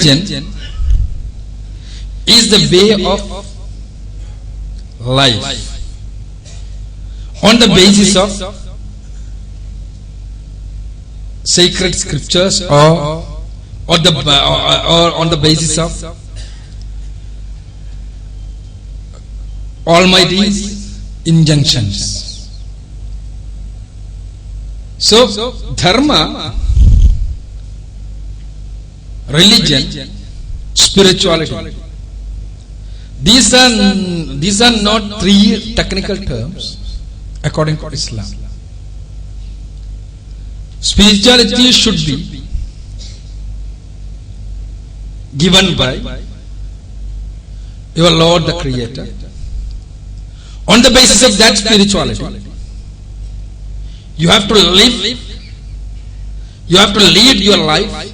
religion is the way of life on the basis of sacred scriptures or on the basis of Almighty's injunctions. So dharma, religion, spirituality, these are not three technical terms according to Islam. Spirituality should be given by your Lord the Creator. On the basis of that spirituality, you have to lead your life.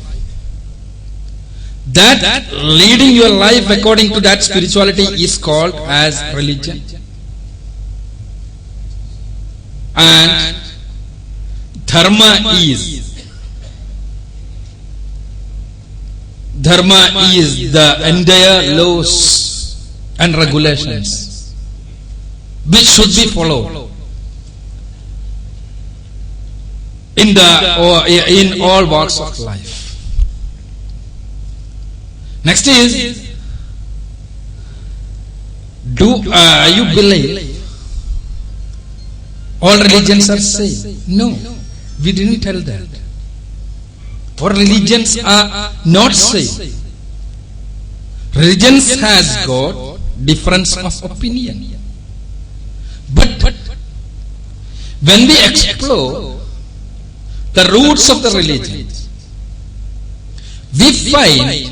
That leading your life according to that spirituality is called as religion. And dharma is the entire laws and regulations which should be followed in all walks of life. Next is, do you believe all religions are same? No, we didn't tell that. All religions are not same. Religions has got difference of opinion. But when we explore the roots of the religion, we find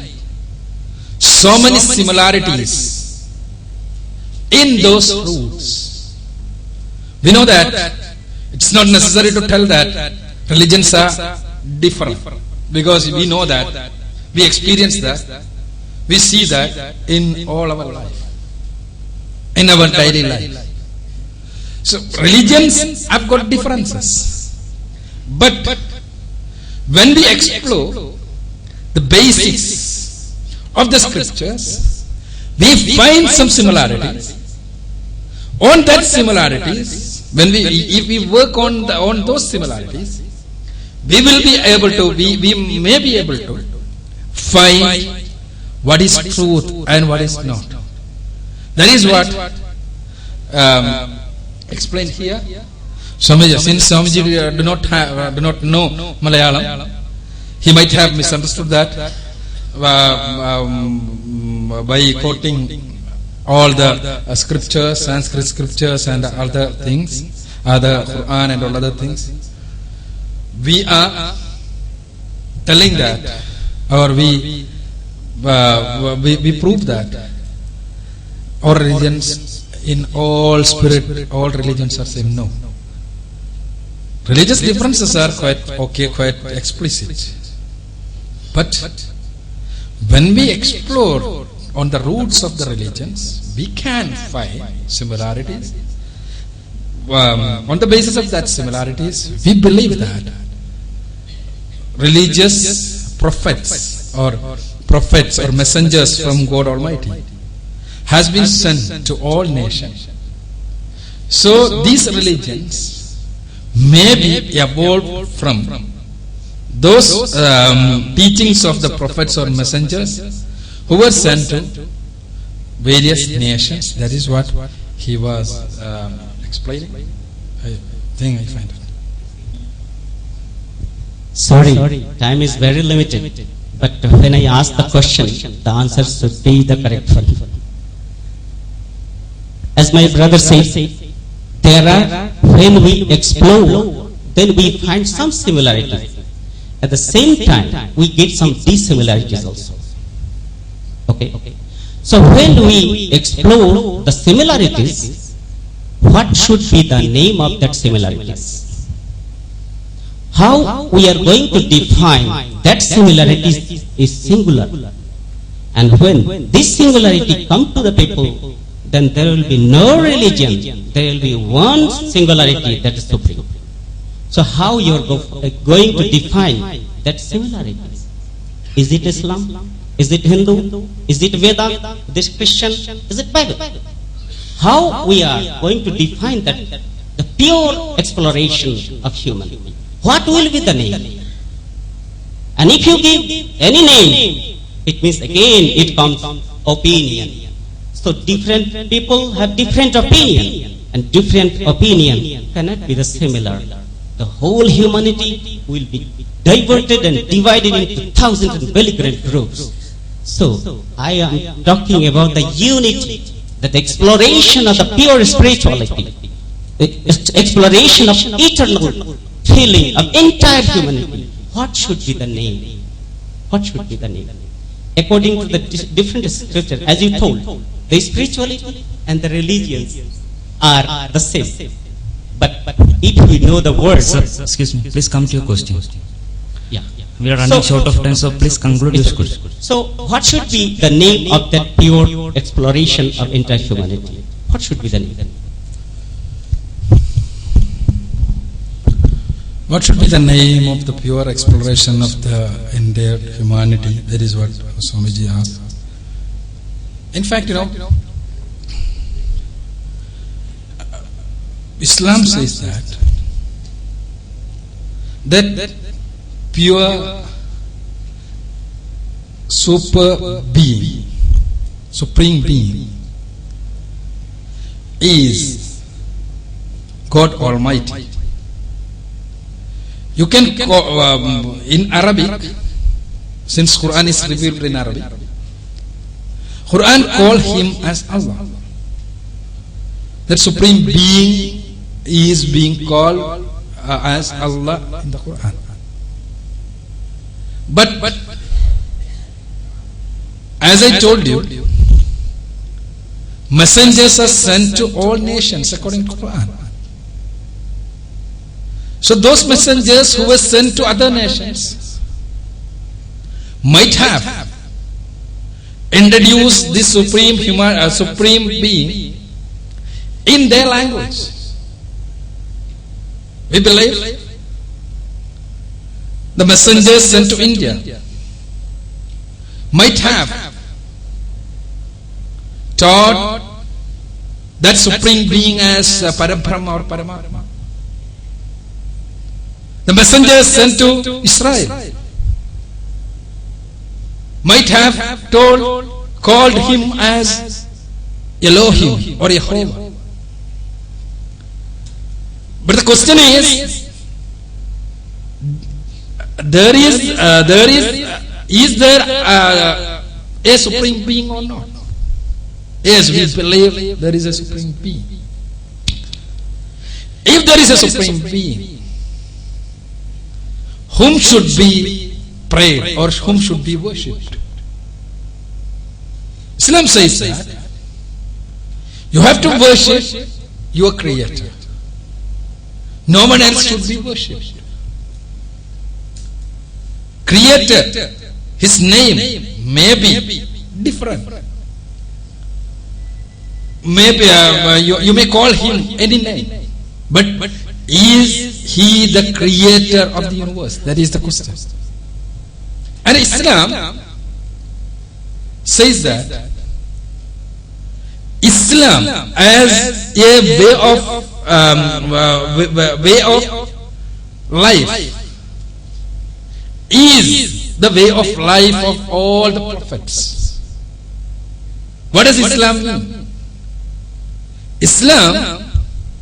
so many similarities in those roots. We know that it's not necessary to tell that religions are different, because we know that, we experience that, we see that in all our life, in our daily life. So religions have got differences, but when we explore the basics of the scriptures, we find some similarities. On that similarities, if we work on those similarities, we may be able to find what is truth and what is not. That is what explained here. Since Swamiji do not know Malayalam, he might have misunderstood that by quoting all the scriptures, Sanskrit scriptures and other things, the Quran and all other things. We are telling that, or we prove that all religions, in all religions are same. No. Religious differences are quite explicit. But when we explore on the roots of the religions, we can find similarities. On the basis of that similarities, we believe that religious prophets or messengers from God Almighty has been sent to all nations. So these religions may be evolved from those teachings of the prophets or messengers who were sent to various nations. That is what he was explaining. I think I find it. Sorry, time is very limited. But when I ask the question, the answer should be the correct one. As my brother said, there are, when we explore, then we find some similarities. At the same time, we get some dissimilarities also. Okay. So when we explore the similarities, what should be the name of that similarities? How we are going to define that similarity is singular. And when this singularity comes to the people, then there will be no religion. There will be one singularity, that is supreme. So how you are going to define that similarity? Is it Islam? Is it Hindu? Is it Veda? Is it Christian? Is it Bible? How we are going to define that the pure exploration of human? What will be the name? And if you give any name, it means again it comes opinion. So different people have different opinion, and different opinion cannot be the similar. The whole humanity will be diverted and divided into thousands and belligerent groups. So I am talking about the unity, that exploration of the pure spirituality, the exploration of eternal feeling of entire humanity. What should be the name? What should be the name? According to the different scriptures, as you told, the spirituality and the religions are the same. But if we know the words... Sir, excuse me, please come to your question. Yeah. We are running short of time, so please conclude this question. So what should be the name of that pure exploration of entire humanity? What should be the name? What should be the name of the pure exploration of the entire humanity? That is what Swamiji asked. In fact, Islam says that pure super being, supreme being, is God Almighty. You can call, in Arabic, since Quran is revealed in Arabic, Quran call him as Allah. That supreme being is being called as Allah in the Quran. But as I told you, messengers are sent to all nations according to Quran. So those messengers who were sent to other nations might have introduced this supreme being in their language. We believe the messengers sent to India might have taught that supreme being as Parabrahma or Paramatma. The messengers sent to Israel might have called him as Elohim or Jehovah. But the question is there a supreme being or not? Yes, we believe there is a supreme being. If there is a supreme being, whom should be prayed or whom should be worshipped? Islam says that you have to worship your Creator. No one else should be worshipped. Creator, his name may be different. Maybe you may call him any name, but is he the creator of the universe? That is the question. And Islam says that Islam as a way of life is the way of life of all the prophets. What does Islam mean? Islam,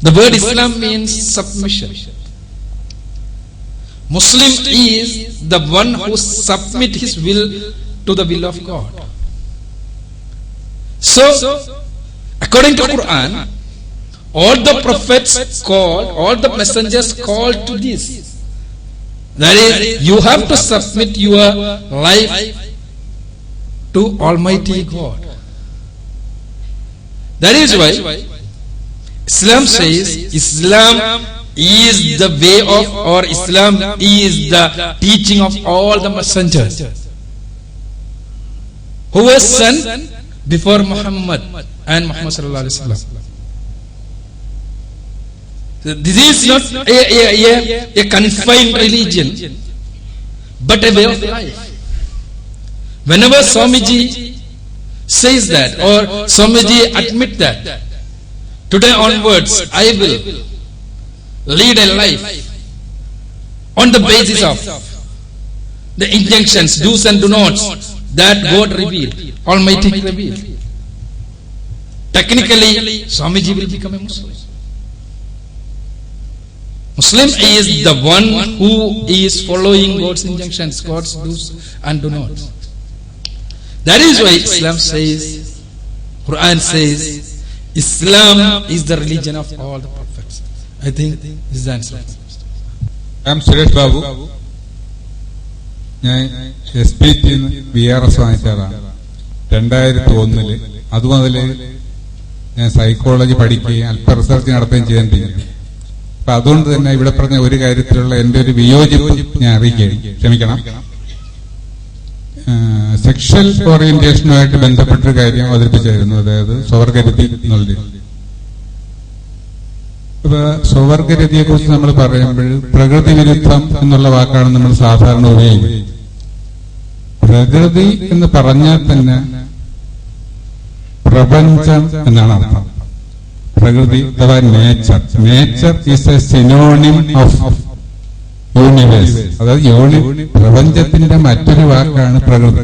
the word Islam means submission. Muslim is the one who submit his will to the will of God. So, according to Quran, all the prophets called, all the messengers called to this. That is, you have to submit your life to Almighty God. That is why Islam says Islam is the way of, or Islam is the teaching of all the messengers who were sent before Muhammad and Muhammad sallallahu alaihi wasallam. So this is not a confined religion, but a way of life. Whenever Swamiji says that, or Swamiji admit that, today onwards I will lead a life on the basis of the injunctions, do's and do nots that God revealed, Almighty revealed. Technically, Swamiji will become a Muslim. Muslim is the one who is following God's injunctions, God's do's and do nots. That is why Islam says, Quran says, Islam is the religion of all the prophets. I think this is the answer. I am Suresh Babu. ഞാൻ SPT VRS വാങ്ങിച്ചതാണ് 2001. അതുമുതൽ ഞാൻ psychology പഠിക്കുകയും അല്പ research നടത്തുകയും ചെയ്തിട്ടുണ്ട്. അപ്പൊ അതുകൊണ്ട് തന്നെ ഇവിടെ പറഞ്ഞ ഒരു കാര്യത്തിലുള്ള എന്റെ ഒരു വിയോജിപ്പ് ഞാൻ അറിയിക്കുകയാണ്. ക്ഷമിക്കണം. സെക്ഷൽ ഓറിയന്റേഷനുമായിട്ട് ബന്ധപ്പെട്ടൊരു കാര്യം അവതരിപ്പിച്ചായിരുന്നു, അതായത് സ്വവർഗരതി എന്നുള്ളത്. ഇപ്പൊ സ്വവർഗരതിയെ കുറിച്ച് നമ്മൾ പറയുമ്പോൾ പ്രകൃതി വിരുദ്ധം എന്നുള്ള വാക്കാണ് നമ്മൾ സാധാരണ ഉപയോഗിക്കുന്നത്. പ്രകൃതി എന്ന് പറഞ്ഞാൽ തന്നെ പ്രപഞ്ചം എന്നാണ് അർത്ഥം. പ്രകൃതി അഥവാ nature. Nature is A synonym of universe. അതായത് പ്രപഞ്ചത്തിന്റെ മറ്റൊരു വാക്കാണ് പ്രകൃതി.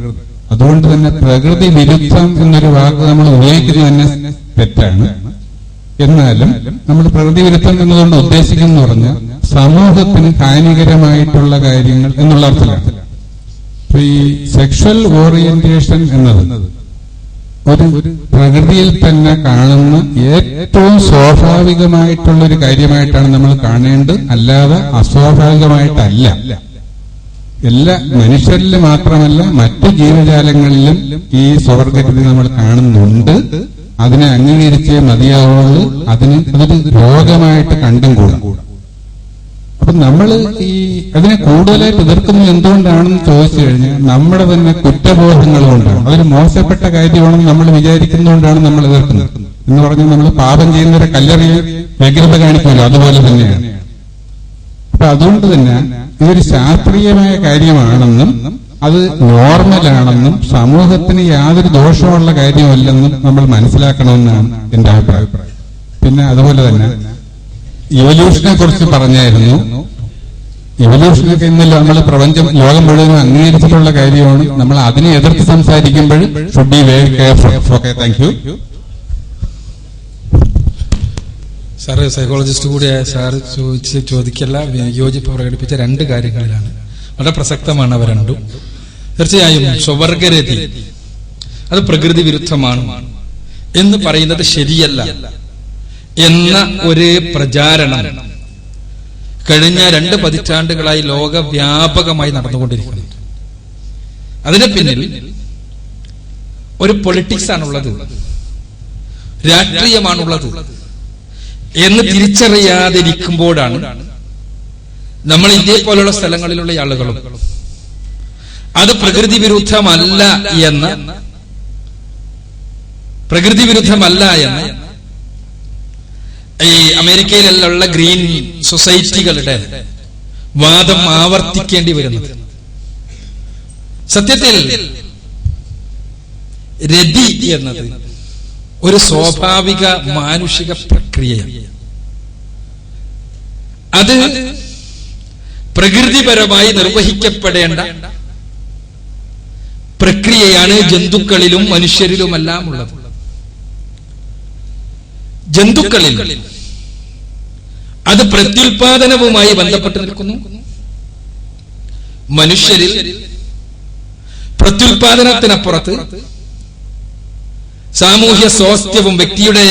അതുകൊണ്ട് തന്നെ പ്രകൃതി വിരുദ്ധം എന്നൊരു വാക്ക് നമ്മൾ ഉപയോഗിക്കുന്നത് തന്നെ തെറ്റാണ്. എന്നാലും നമ്മൾ പ്രകൃതി വിരുദ്ധം എന്നതുകൊണ്ട് ഉദ്ദേശിക്കുന്നു പറഞ്ഞാൽ സമൂഹത്തിന് ഹാനികരമായിട്ടുള്ള കാര്യങ്ങൾ എന്നുള്ള അർത്ഥത്തിലാണ്. ഈ സെക്ഷൽ ഓറിയന്റേഷൻ എന്നത് ഒരു പ്രകൃതിയിൽ തന്നെ കാണുന്ന ഏറ്റവും സ്വാഭാവികമായിട്ടുള്ള ഒരു കാര്യമായിട്ടാണ് നമ്മൾ കാണേണ്ടത്, അല്ലാതെ അസ്വാഭാവികമായിട്ടല്ല. എല്ലാ മനുഷ്യരിൽ മാത്രമല്ല മറ്റു ജീവജാലങ്ങളിലും ഈ സ്വവർഗരതി നമ്മൾ കാണുന്നുണ്ട്. അതിനെ അംഗീകരിച്ചേ മതിയാവുള്ളൂ. അതൊരു രോഗമായിട്ട് കണ്ടും കൂടാ. അപ്പൊ നമ്മൾ അതിനെ കൂടുതലായിട്ട് എതിർക്കുന്നത് എന്തുകൊണ്ടാണെന്ന് ചോദിച്ചു കഴിഞ്ഞാൽ നമ്മുടെ തന്നെ കുറ്റബോധങ്ങൾ കൊണ്ടാണ്. അതൊരു മോശപ്പെട്ട കാര്യമാണെന്ന് നമ്മൾ വിചാരിക്കുന്നതുകൊണ്ടാണ് നമ്മൾ എതിർക്കുന്നത്. എന്ന് പറഞ്ഞാൽ നമ്മൾ പാപം ചെയ്യുന്നവരെ കല്ലെറിയാൻ വ്യഗ്രത കാണിക്കുമല്ലോ, അതുപോലെ തന്നെയാണ്. അപ്പൊ അതുകൊണ്ട് തന്നെ ഇതൊരു ശാസ്ത്രീയമായ കാര്യമാണെന്നും അത് നോർമലാണെന്നും സമൂഹത്തിന് യാതൊരു ദോഷമുള്ള കാര്യമല്ലെന്നും നമ്മൾ മനസ്സിലാക്കണമെന്നാണ് എന്റെ അഭിപ്രായം. പിന്നെ അതുപോലെ തന്നെ ഇവല്യൂഷനെ കുറിച്ച് പറഞ്ഞായിരുന്നു. ഇവല്യൂഷനൊക്കെ ഇന്നല്ല നമ്മൾ പ്രപഞ്ചം ലോകം മുഴുവനും അംഗീകരിച്ചിട്ടുള്ള കാര്യമാണ്. നമ്മൾ അതിനെ എതിർത്ത് സംസാരിക്കുമ്പോൾ should be very careful. Okay, thank you. Sir psychologist കൂടിയായ സാറ് ചോദിക്കല്ല യോജിപ്പ് പ്രകടിപ്പിച്ച രണ്ട് കാര്യങ്ങളിലാണ്. വളരെ പ്രസക്തമാണ് അവ രണ്ടും. തീർച്ചയായും സ്വവർഗരതി അത് പ്രകൃതി വിരുദ്ധമാണ് എന്ന് പറയുന്നത് ശരിയല്ല എന്ന ഒരു പ്രചാരണം കഴിഞ്ഞ 2 പതിറ്റാണ്ടുകളായി ലോകവ്യാപകമായി നടന്നുകൊണ്ടിരിക്കുന്നു. അതിന് പിന്നിൽ ഒരു പൊളിറ്റിക്സ് ആണുള്ളത്, രാഷ്ട്രീയമാണുള്ളത് എന്ന് തിരിച്ചറിയാതിരിക്കുമ്പോഴാണ് നമ്മൾ ഇന്ത്യയെ പോലുള്ള സ്ഥലങ്ങളിലുള്ള ആളുകളും അത് പ്രകൃതി വിരുദ്ധമല്ല എന്ന് ഈ അമേരിക്കയിലുള്ള ഗ്രീൻ സൊസൈറ്റികളുടെ വാദം ആവർത്തിക്കേണ്ടി വരുന്നത്. സത്യത്തിൽ രതി എന്നത് ഒരു സ്വാഭാവിക മാനുഷിക പ്രക്രിയയാണ്. അത് പ്രകൃതിപരമായി നിർവഹിക്കപ്പെടേണ്ട പ്രക്രിയയാണ് ജന്തുക്കളിലും മനുഷ്യരിലുമെല്ലാം ഉള്ളത്. ജന്തുക്കളിൽ അത് പ്രത്യുൽപാദനവുമായി ബന്ധപ്പെട്ട് നിൽക്കുന്നു. മനുഷ്യരിൽ പ്രത്യുൽപാദനത്തിനപ്പുറത്ത് സാമൂഹ്യ സ്വാസ്ഥ്യവും വ്യക്തിയുടെ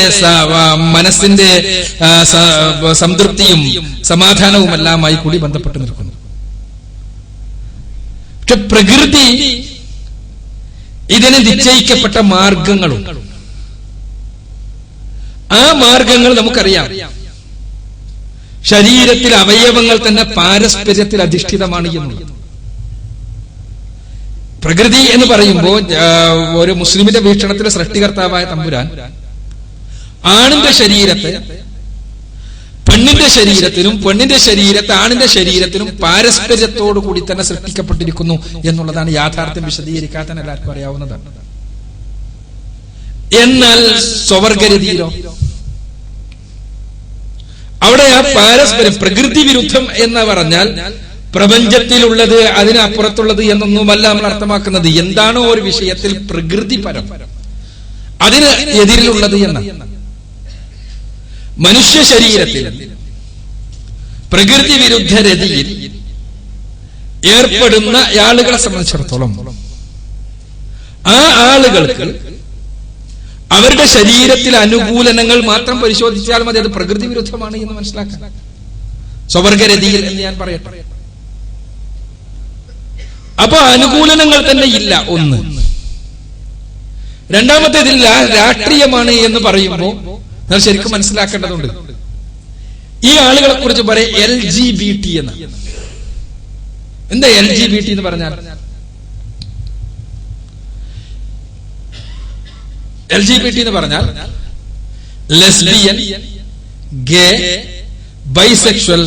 മനസ്സിന്റെ സംതൃപ്തിയും സമാധാനവുമെല്ലാമായി കൂടി ബന്ധപ്പെട്ട് നിൽക്കുന്നു. പക്ഷെ പ്രകൃതി ഇതിന് നിശ്ചയിക്കപ്പെട്ട മാർഗങ്ങളും ആ മാർഗങ്ങൾ നമുക്കറിയാം. ശരീരത്തിലെ അവയവങ്ങൾ തന്നെ പാരസ്പര്യത്തിൽ അധിഷ്ഠിതമാണ് എന്നുള്ളത്. പ്രകൃതി എന്ന് പറയുമ്പോൾ ഒരു മുസ്ലിമിന്റെ വീക്ഷണത്തിലെ സൃഷ്ടികർത്താവായ തമ്പുരാൻ ആണിന്റെ ശരീരത്തെ പെണ്ണിന്റെ ശരീരത്തിനും പെണ്ണിന്റെ ശരീരത്തെ ആണിന്റെ ശരീരത്തിനും പാരസ്പര്യത്തോടു കൂടി തന്നെ സൃഷ്ടിക്കപ്പെട്ടിരിക്കുന്നു എന്നുള്ളതാണ് യാഥാർത്ഥ്യം. വിശദീകരിക്കാത്ത എല്ലാവർക്കും അറിയാവുന്നതാണ്. എന്നാൽ സ്വവർഗരതിയിലോ അവിടെ ആ പാരസ്പര്യം പ്രകൃതി വിരുദ്ധം എന്ന് പറഞ്ഞാൽ പ്രപഞ്ചത്തിലുള്ളത് അതിനപ്പുറത്തുള്ളത് എന്നൊന്നുമല്ല നമ്മൾ അർത്ഥമാക്കുന്നത്. എന്താണോ ഒരു വിഷയത്തിൽ പ്രകൃതിപരം അതിന് എതിരിലുള്ളത് എന്ന മനുഷ്യ ശരീരത്തിൽ പ്രകൃതി വിരുദ്ധ രതിയിൽ ഏർപ്പെടുന്ന ആളുകളെ സംബന്ധിച്ചിടത്തോളം ആ ആളുകൾക്ക് അവരുടെ ശരീരത്തിലെ അനുകൂലനങ്ങൾ മാത്രം പരിശോധിച്ചാൽ മതി അത് പ്രകൃതി വിരുദ്ധമാണ് എന്ന് മനസ്സിലാക്കാൻ. സ്വവർഗരതിയിൽ എന്ന് ഞാൻ പറയട്ടെ. അപ്പൊ അനുകൂലനങ്ങൾ തന്നെ ഇല്ല. ഒന്ന്. രണ്ടാമത്തേതില്ല രാഷ്ട്രീയമാണ് എന്ന് പറയുമ്പോൾ നമ്മൾ ശരിക്കും മനസ്സിലാക്കേണ്ടതുണ്ട്. ഈ ആളുകളെ കുറിച്ച് പറയും LGBT എന്ന്. എന്താ LGBT എന്ന് പറഞ്ഞാൽ? LGBT എന്ന് പറഞ്ഞാൽ ലെസ്ബിയൻ, ഗേ, ബൈസെക്ഷൽ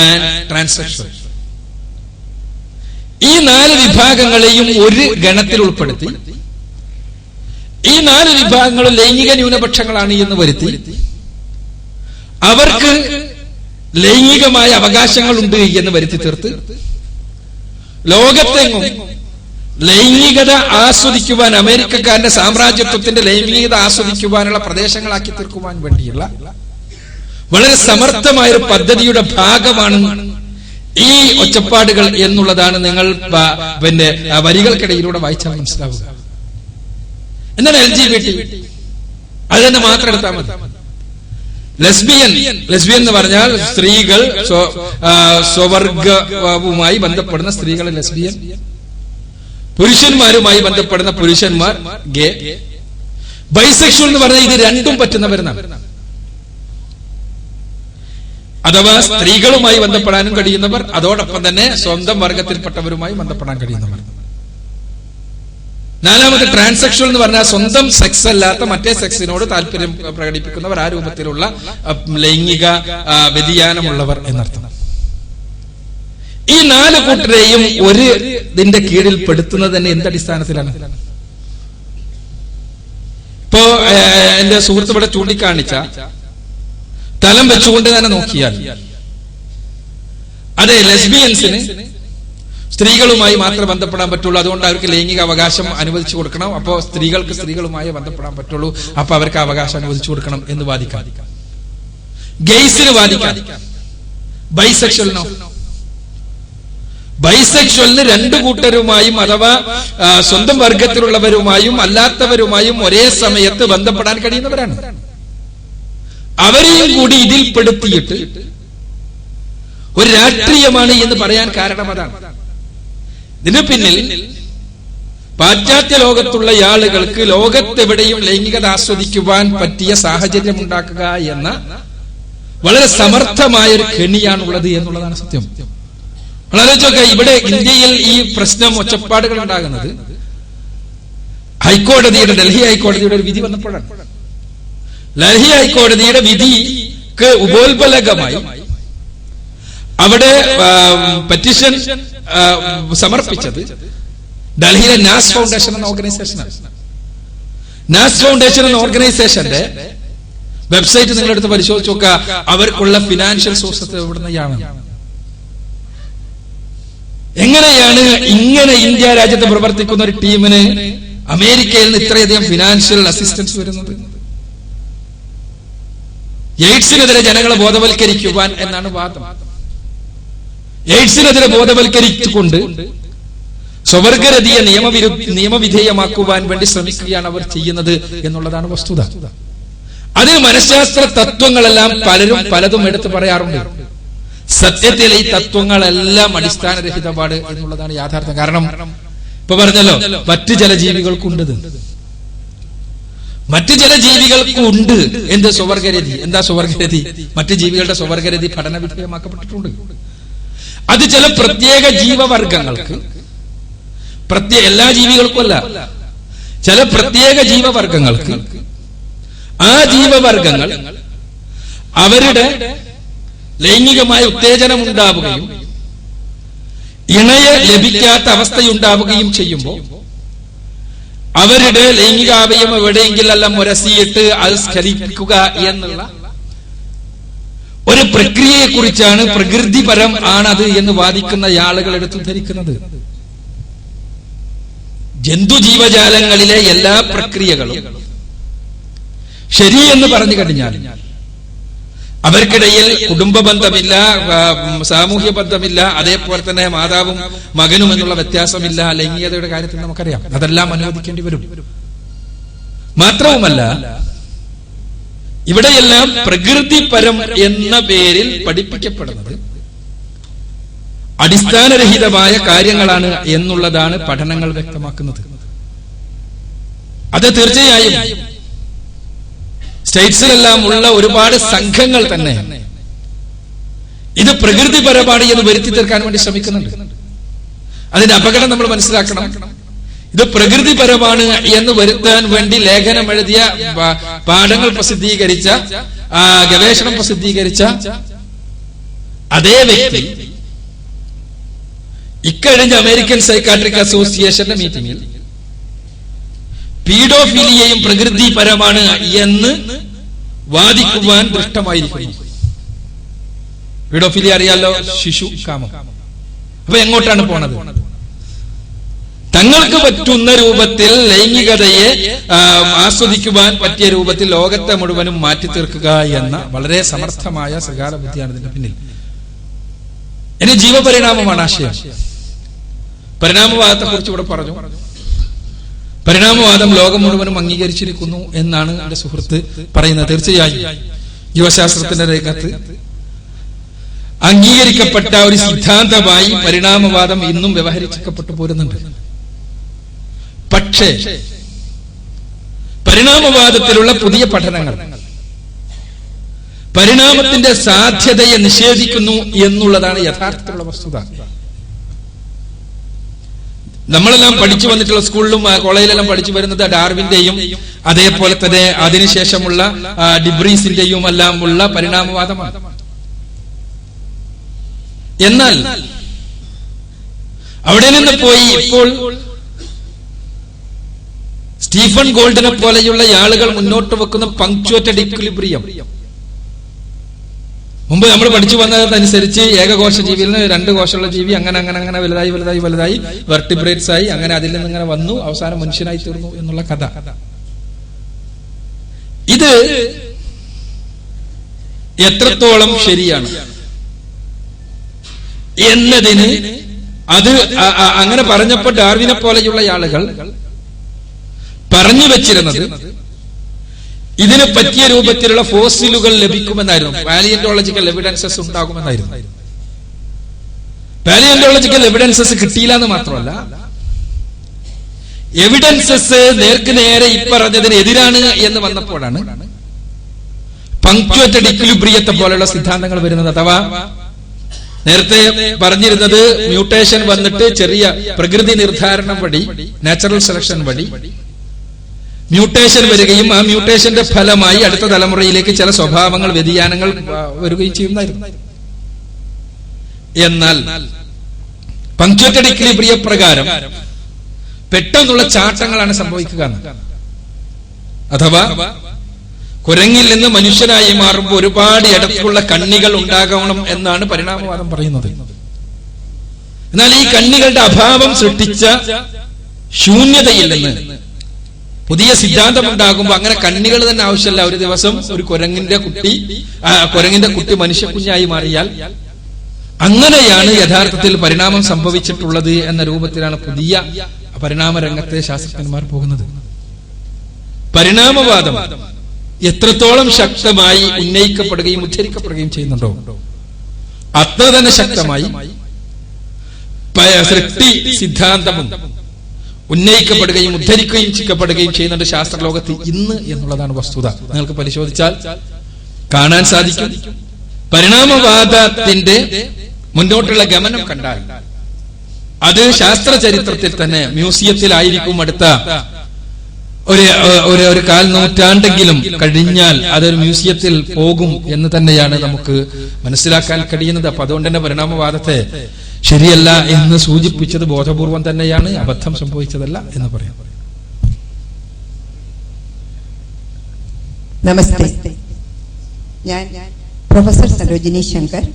ആൻഡ് ട്രാൻസ്സെക്ഷൽ. ഈ 4 വിഭാഗങ്ങളെയും ഒരു ഗണത്തിൽ ഉൾപ്പെടുത്തി ഈ 4 വിഭാഗങ്ങളും ലൈംഗിക ന്യൂനപക്ഷങ്ങളാണ് എന്ന് വരുത്തി അവർക്ക് ലൈംഗികമായ അവകാശങ്ങളുണ്ട് എന്ന് വരുത്തി തീർത്ത് ലോകത്തെങ്ങും ലൈംഗികത ആസ്വദിക്കുവാൻ, അമേരിക്കക്കാരന്റെ സാമ്രാജ്യത്വത്തിന്റെ ലൈംഗികത ആസ്വദിക്കുവാനുള്ള പ്രദേശങ്ങളാക്കി തീർക്കുവാൻ വേണ്ടിയുള്ള വളരെ സമർത്ഥമായൊരു പദ്ധതിയുടെ ഭാഗമാണ് ഈ ഒച്ചപ്പാടുകൾ എന്നുള്ളതാണ് നിങ്ങൾ പിന്നെ വരികൾക്കിടയിലൂടെ വായിച്ചാൽ മനസ്സിലാവുക. എന്താണ് LGBT? അതെന്ന് മാത്രം എടുത്താൽ മതി. ലെസ്ബിയൻ എന്ന് പറഞ്ഞാൽ സ്ത്രീകൾ, സ്വവർഗവുമായി ബന്ധപ്പെടുന്ന സ്ത്രീകൾ ലെസ്ബിയൻ, പുരുഷന്മാരുമായി ബന്ധപ്പെടുന്ന പുരുഷന്മാർ ഗേ. ബൈസെക്ഷൽ എന്ന് പറഞ്ഞാൽ ഇത് രണ്ടും പറ്റുന്നവരെന്നാണ്. അഥവാ സ്ത്രീകളുമായി ബന്ധപ്പെടാനും കഴിയുന്നവർ, അതോടൊപ്പം തന്നെ സ്വന്തം വർഗത്തിൽപ്പെട്ടവരുമായി ബന്ധപ്പെടാൻ കഴിയുന്നവർ. നാലാമത് ട്രാൻസ്സെക്ഷൽ എന്ന് പറഞ്ഞാൽ സ്വന്തം സെക്സ് അല്ലാത്ത മറ്റേ സെക്സിനോട് താല്പര്യം പ്രകടിപ്പിക്കുന്നവർ, ആ രൂപത്തിലുള്ള ലൈംഗിക വ്യതിയാനമുള്ളവർ എന്നർത്ഥം. ഈ 4 കൂട്ടരെയും ഒരു ഇതിന്റെ കീഴിൽ പെടുത്തുന്നത് തന്നെ എന്തടിസ്ഥാനത്തിലാണ്? ഇപ്പോ എന്റെ സുഹൃത്ത് ഇവിടെ ചൂണ്ടിക്കാണിച്ച തലം വെച്ചുകൊണ്ട് തന്നെ നോക്കിയാൽ അതെ, ലെസ്ബിയൻസിന് സ്ത്രീകളുമായി മാത്രമേ ബന്ധപ്പെടാൻ പറ്റുള്ളൂ, അതുകൊണ്ട് അവർക്ക് ലൈംഗിക അവകാശം അനുവദിച്ചു കൊടുക്കണം. അപ്പോ സ്ത്രീകൾക്ക് സ്ത്രീകളുമായി ബന്ധപ്പെടാൻ പറ്റുള്ളൂ, അപ്പൊ അവർക്ക് അവകാശം അനുവദിച്ചു കൊടുക്കണം എന്ന് വാദിക്കാം. ഗെയ്സിന് വാദിക്കാം. ബൈസെക്ഷലിനോ? ബൈസെക്ഷലിന് 2 കൂട്ടരുമായും അഥവാ സ്വന്തം വർഗത്തിലുള്ളവരുമായും അല്ലാത്തവരുമായും ഒരേ സമയത്ത് ബന്ധപ്പെടാൻ കഴിയുന്നവരാണ്. അവരെയും കൂടി ഇതിൽ പെടുത്തിയിട്ട് ഒരു രാഷ്ട്രീയമാണ് എന്ന് പറയാൻ കാരണം അതാണ്. ഇതിനു പിന്നിൽ പാശ്ചാത്യ ലോകത്തുള്ള ആളുകൾക്ക് ലോകത്തെവിടെയും ലൈംഗികത ആസ്വദിക്കുവാൻ പറ്റിയ സാഹചര്യം ഉണ്ടാക്കുക എന്ന വളരെ സമർത്ഥമായ ഒരു കെണിയാണുള്ളത് എന്നുള്ളതാണ് സത്യം. ആലോചിച്ചൊക്കെ ഇവിടെ ഇന്ത്യയിൽ ഈ പ്രശ്നം ഒച്ചപ്പാടുകൾ ഉണ്ടാകുന്നത് ഹൈക്കോടതിയുടെ, ഡൽഹി ഹൈക്കോടതിയുടെ ഒരു വിധി വന്നപ്പോഴാണ്. ഡൽഹി ഹൈക്കോടതിയുടെ വിധിക്ക് ഉപോത്ബലകമായി അവിടെ പെറ്റീഷൻ സമർപ്പിച്ചത് ഡൽഹിയിലെ നാസ് ഫൗണ്ടേഷൻ എന്ന ഓർഗനൈസേഷനാണ്. നാസ് ഫൗണ്ടേഷൻ എന്ന ഓർഗനൈസേഷന്റെ വെബ്സൈറ്റ് നിങ്ങളെടുത്ത് പരിശോധിച്ച് നോക്കുക. അവർക്കുള്ള ഫിനാൻഷ്യൽ സോഴ്സസ് എവിടുന്നയാണ്? എങ്ങനെയാണ് ഇങ്ങനെ ഇന്ത്യ രാജ്യത്ത് പ്രവർത്തിക്കുന്ന ഒരു ടീമിന് അമേരിക്കയിൽ നിന്ന് ഇത്രയധികം ഫിനാൻഷ്യൽ അസിസ്റ്റൻസ് വരുന്നത്? എയ്ഡ്സിനെതിരെ ജനങ്ങളെ ബോധവൽക്കരിക്കുവാൻ എന്നാണ് വാദം. എയ്ഡ്സിനെതിരെ ബോധവൽക്കരിച്ചുകൊണ്ട് സ്വവർഗരതിയെ നിയമവിധേയമാക്കുവാൻ വേണ്ടി ശ്രമിക്കുകയാണ് അവർ ചെയ്യുന്നത് എന്നുള്ളതാണ് വസ്തുത. അതിന് മനഃശാസ്ത്ര തത്വങ്ങളെല്ലാം പലതും എടുത്തു പറയാറുണ്ട്. സത്യത്തിൽ ഈ തത്വങ്ങളെല്ലാം അടിസ്ഥാനരഹിതമാണ് എന്നുള്ളതാണ് യാഥാർത്ഥ്യം. കാരണം ഇപ്പൊ പറഞ്ഞല്ലോ, മറ്റു ചില ജീവികൾക്കുണ്ട്, മറ്റു ചില ജീവികൾക്കുണ്ട് എന്ത് സ്വവർഗരതി. എന്താ സ്വവർഗരതി? മറ്റു ജീവികളുടെ സ്വവർഗരതി പഠന വിധേയമാക്കപ്പെട്ടിട്ടുണ്ട്. അത് ചില പ്രത്യേക ജീവവർഗങ്ങൾക്ക്, എല്ലാ ജീവികൾക്കും അല്ല, ചില പ്രത്യേക ജീവവർഗങ്ങൾക്ക് ആ ജീവവർഗങ്ങൾ അവരുടെ ലൈംഗികമായ ഉത്തേജനം ഉണ്ടാവുകയും ഇണയെ ലഭിക്കാത്ത അവസ്ഥയുണ്ടാവുകയും ചെയ്യുമ്പോൾ അവരുടെ ലൈംഗികാവയം എവിടെയെങ്കിലെല്ലാം മുരസിയിട്ട് അത് സ്ഖലിക്കുക എന്നുള്ള ഒരു പ്രക്രിയയെ കുറിച്ചാണ് പ്രകൃതിപരം ആണത് എന്ന് വാദിക്കുന്ന ആളുകൾ എടുത്തു ധരിക്കുന്നത്. ജന്തുജീവജാലങ്ങളിലെ എല്ലാ പ്രക്രിയകളും ശരിയെന്ന് പറഞ്ഞു കഴിഞ്ഞാൽ അവർക്കിടയിൽ കുടുംബ ബന്ധമില്ല, സാമൂഹ്യ ബന്ധമില്ല, അതേപോലെ തന്നെ മാതാവും മകനും എന്നുള്ള വ്യത്യാസമില്ല. ലൈംഗികതയുടെ കാര്യത്തിൽ നമുക്കറിയാം, അതെല്ലാം അനുവദിക്കേണ്ടി വരും. മാത്രവുമല്ല, ഇവിടെയെല്ലാം പ്രകൃതിപരം എന്ന പേരിൽ പഠിപ്പിക്കപ്പെടുന്നത് അടിസ്ഥാനരഹിതമായ കാര്യങ്ങളാണ് എന്നുള്ളതാണ് പഠനങ്ങൾ വ്യക്തമാക്കുന്നത്. അത് തീർച്ചയായും സ്റ്റേറ്റ്സിലെല്ലാം ഉള്ള ഒരുപാട് സംഘങ്ങൾ തന്നെ ഇത് പ്രകൃതിപരമാണ് എന്ന് വരുത്തി തീർക്കാൻ വേണ്ടി ശ്രമിക്കുന്നുണ്ട്. അതിന്റെ അപകടം നമ്മൾ മനസ്സിലാക്കണം. ഇത് പ്രകൃതിപരമാണ് എന്ന് വരുത്താൻ വേണ്ടി ലേഖനം എഴുതിയ, പാഠങ്ങൾ പ്രസിദ്ധീകരിച്ച, ഗവേഷണം പ്രസിദ്ധീകരിച്ച അതേ വ്യക്തി ഇക്കഴിഞ്ഞ അമേരിക്കൻ സൈക്കാട്രിക് അസോസിയേഷന്റെ മീറ്റിംഗിൽ പീഡോഫിലിയയും പ്രകൃതിപരമാണ് എന്ന് വാദിക്കുവാൻ ദൃഷ്ടമായിരിക്കുന്നു. പീഡോഫിലിയ അറിയാലോ, ശിശു കാമം. അപ്പൊ എങ്ങോട്ടാണ് പോണത്? തങ്ങൾക്ക് പറ്റുന്ന രൂപത്തിൽ ലൈംഗികതയെ ആസ്വദിക്കുവാൻ പറ്റിയ രൂപത്തിൽ ലോകത്തെ മുഴുവനും മാറ്റി തീർക്കുക എന്ന വളരെ സമർത്ഥമായ സകാല ബുദ്ധിയാണ് ഇതിന്റെ പിന്നിൽ. ഇനി ജീവപരിണാമമാണ് ആശയം. പരിണാമവാദത്തെ കുറിച്ച് ഇവിടെ പറഞ്ഞു. പരിണാമവാദം ലോകം മുഴുവനും അംഗീകരിച്ചിരിക്കുന്നു എന്നാണ് എന്റെ സുഹൃത്ത് പറയുന്നത്. തീർച്ചയായും ജീവശാസ്ത്രത്തിന്റെ രംഗത്ത് അംഗീകരിക്കപ്പെട്ട ഒരു സിദ്ധാന്തമായി പരിണാമവാദം ഇന്നും വ്യവഹരിക്കപ്പെട്ടു പോരുന്നുണ്ട്. പക്ഷേ പരിണാമവാദത്തിലുള്ള പുതിയ പഠനങ്ങൾ പരിണാമത്തിന്റെ സാധ്യതയെ നിഷേധിക്കുന്നു എന്നുള്ളതാണ് യഥാർത്ഥത്തിലുള്ള വസ്തുത. നമ്മളെല്ലാം പഠിച്ചു വന്നിട്ടുള്ള സ്കൂളിലും കോളേജിലെല്ലാം പഠിച്ചു വരുന്നത് ഡാർവിന്റെയും അതേപോലെ തന്നെ അതിനുശേഷമുള്ള ഡിബ്രീസിന്റെയും എല്ലാം ഉള്ള പരിണാമവാദമാണ്. എന്നാൽ അവിടെ നിന്ന് പോയി ഇപ്പോൾ സ്റ്റീഫൻ ഗോൾഡിനെ പോലെയുള്ള ആളുകൾ മുന്നോട്ട് വെക്കുന്ന പങ്ക്ച്വേറ്റഡ് ഇക്വിലിബ്രിയം, മുമ്പ് നമ്മൾ പഠിച്ചു വന്നതനുസരിച്ച് ഏകകോശ ജീവിയിൽ നിന്ന് 2 കോശമുള്ള ജീവി അങ്ങനെ അങ്ങനെ അങ്ങനെ വലുതായി വലുതായി വലുതായി വെർട്ടിബ്രേറ്റ്സ് ആയി, അങ്ങനെ അതിൽ നിന്ന് ഇങ്ങനെ വന്നു അവസാനം മനുഷ്യനായി തീർന്നു എന്നുള്ള കഥ. ഇത് എത്രത്തോളം ശരിയാണ് എന്നതിന് അത് അങ്ങനെ പറഞ്ഞപ്പോൾ ഡാർവിനെ പോലെയുള്ള ആളുകൾ പറഞ്ഞു വെച്ചിരുന്നത് ഇതിനെ പറ്റിയ രൂപത്തിലുള്ള ഫോസിലുകൾ ലഭിക്കുമെന്നായിരുന്നു. പാലിയന്റോളജിക്കൽ എവിഡൻസസ് ഉണ്ടാകുമെന്നായിരുന്നു. പാലിയന്റോളജിക്കൽ എവിഡൻസസ് കിട്ടിയില്ല എന്ന് മാത്രമല്ല, എവിഡൻസസ് നേർക്ക് നേരെ ഇപ്പറഞ്ഞതിന് എതിരാണ് എന്ന് വന്നപ്പോഴാണ് പങ്ക്ച്വേറ്റഡ് ഇക്വിലിബ്രിയത്തെ പോലെയുള്ള സിദ്ധാന്തങ്ങൾ വരുന്നത്. അഥവാ നേരത്തെ പറഞ്ഞിരുന്നത് മ്യൂട്ടേഷൻ വന്നിട്ട് ചെറിയ പ്രകൃതി നിർദ്ധാരണം വഴി, നാച്ചുറൽ സെലക്ഷൻ വഴി മ്യൂട്ടേഷൻ വരികയും ആ മ്യൂട്ടേഷന്റെ ഫലമായി അടുത്ത തലമുറയിലേക്ക് ചില സ്വഭാവങ്ങൾ, വ്യതിയാനങ്ങൾ വരികയും ചെയ്യുന്നതായിരുന്നു. എന്നാൽ പങ്ക്ച്വേറ്റഡ് ഇക്വിലിബ്രിയ പ്രകാരം പെട്ടെന്നുള്ള ചാട്ടങ്ങളാണ് സംഭവിക്കുക. അഥവാ കുരങ്ങിൽ നിന്ന് മനുഷ്യനായി മാറുമ്പോൾ ഒരുപാട് ഇടയ്ക്കുള്ള കണ്ണികൾ ഉണ്ടാകണം എന്നാണ് പരിണാമവാദം പറയുന്നത്. എന്നാൽ ഈ കണ്ണികളുടെ അഭാവം സൃഷ്ടിച്ച ശൂന്യതയിൽ നിന്ന് പുതിയ സിദ്ധാന്തം ഉണ്ടാകുമ്പോൾ അങ്ങനെ കണ്ണികൾ തന്നെ ആവശ്യമില്ല. ഒരു ദിവസം ഒരു കുരങ്ങിന്റെ കുട്ടി മനുഷ്യ കുഞ്ഞായി മാറിയാൽ അങ്ങനെയാണ് യഥാർത്ഥത്തിൽ പരിണാമം സംഭവിച്ചിട്ടുള്ളത് എന്ന രൂപത്തിലാണ് പുതിയ പരിണാമ രംഗത്തെ ശാസ്ത്രജ്ഞന്മാർ പോകുന്നത്. പരിണാമവാദം എത്രത്തോളം ശക്തമായി ഉന്നയിക്കപ്പെടുകയും ഉദ്ധരിക്കപ്പെടുകയും ചെയ്യുന്നുണ്ടോ അത്ര തന്നെ ശക്തമായി സൃഷ്ടി സിദ്ധാന്തവും ഉന്നയിക്കപ്പെടുകയും ഉദ്ധരിക്കുകയും ചെയ്യപ്പെടുകയും ചെയ്യുന്നുണ്ട് ശാസ്ത്രലോകത്ത് ഇന്ന് എന്നുള്ളതാണ് വസ്തുത. നിങ്ങൾക്ക് പരിശോധിച്ചാൽ കാണാൻ സാധിക്കും. പരിണാമവാദത്തിന്റെ മുന്നോട്ടുള്ള ഗമനം കണ്ടാൽ അത് ശാസ്ത്ര ചരിത്രത്തിൽ തന്നെ മ്യൂസിയത്തിലായിരിക്കും അടുത്ത ഒരു കാൽ നൂറ്റാണ്ടെങ്കിലും കഴിഞ്ഞാൽ അതൊരു മ്യൂസിയത്തിൽ പോകും എന്ന് തന്നെയാണ് നമുക്ക് മനസ്സിലാക്കാൻ കഴിയുന്നത്. അപ്പൊ അതുകൊണ്ട് തന്നെ പരിണാമവാദത്തെ ശരിയല്ല എന്ന് സൂചിപ്പിച്ചത് ബോധപൂർവം തന്നെയാണ്, അബദ്ധം സംഭവിച്ചതല്ല എന്ന് പറയാം. നമസ്തേ. ഞാൻ professor Sarojini Shankar,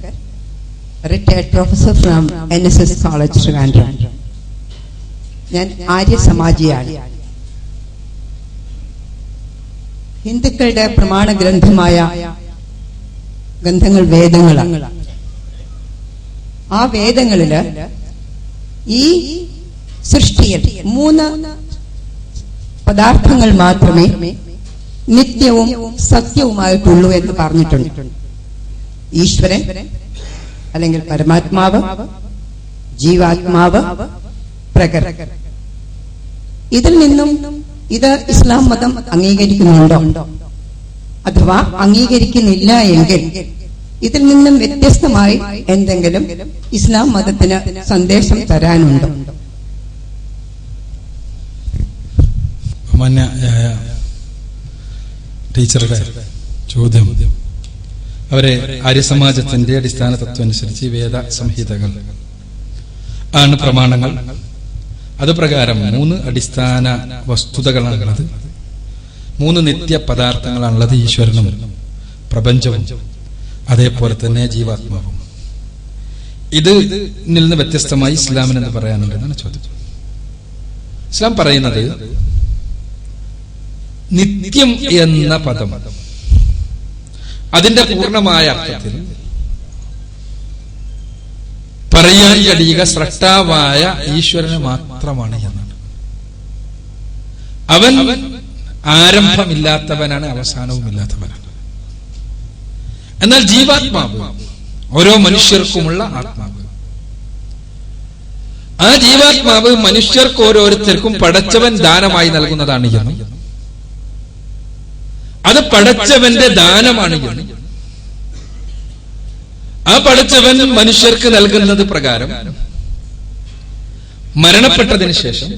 retired professor from NSS college Trivandrum. ഞാൻ ആര്യ സമാജിയാണ്. ഹിന്ദുക്കളുടെ പ്രമാണ ഗ്രന്ഥമായ ഗ്രന്ഥങ്ങൾ വേദങ്ങളാണ്. ആ വേദങ്ങളില് ഈ സൃഷ്ടിയിൽ 3 പദാർത്ഥങ്ങൾ മാത്രമേ നിത്യവും സത്യവുമായിട്ടുള്ളൂ എന്ന് പറഞ്ഞിട്ടുണ്ട്. ഈശ്വരൻ അല്ലെങ്കിൽ പരമാത്മാവ്, ജീവാത്മാവ്, പ്രകൃതി. ഇതിൽ നിന്നും ഇത് ഇസ്ലാം മതം അംഗീകരിക്കുന്നുണ്ടോ അഥവാ അംഗീകരിക്കുന്നില്ല എങ്കിൽ ഇതിൽ നിന്നും വ്യത്യസ്തമായി എന്തെങ്കിലും ഇസ്ലാം മതത്തിന് സന്ദേശം തരാനുണ്ടോ? ടീച്ചറുടെ ചോദ്യം, അവരെ ആര്യസമാജത്തിന്റെ അടിസ്ഥാന തത്വം അനുസരിച്ച് വേദ സംഹിതകൾ ആണ് പ്രമാണങ്ങൾ. അത് പ്രകാരം 3 അടിസ്ഥാന വസ്തുതകളാണുള്ളത്, 3 നിത്യ പദാർത്ഥങ്ങളാണുള്ളത്. ഈശ്വരനും പ്രപഞ്ചവും അതേപോലെ തന്നെ ജീവാത്മാവും. ഇതിൽ നിന്ന് വ്യത്യസ്തമായി ഇസ്ലാമിനെന്ന് പറയാനുണ്ടെന്നാണ് ചോദ്യം. ഇസ്ലാം പറയുന്നത് നിത്യം എന്ന പദം അതിന്റെ പൂർണ്ണമായ അർത്ഥത്തിൽ പറയാൻ കഴിയുക സ്രഷ്ടാവായ ഈശ്വരന് മാത്രമാണ് എന്നാണ്. അവൻ ആരംഭമില്ലാത്തവനാണ്, അവസാനവുമില്ലാത്തവനാണ്. എന്നാൽ ജീവാത്മാവ് ഓരോ മനുഷ്യർക്കുമുള്ള ആത്മാവ്. ആ ജീവാത്മാവ് മനുഷ്യർക്ക് ഓരോരുത്തർക്കും പടച്ചവൻ ദാനമായി നൽകുന്നതാണ് എന്നും അത് പടച്ചവന്റെ ദാനമാണ് എന്നും ആ പടച്ചവൻ മനുഷ്യർക്ക് നൽകുന്നത് പ്രകാരം മരണപ്പെട്ടതിന് ശേഷം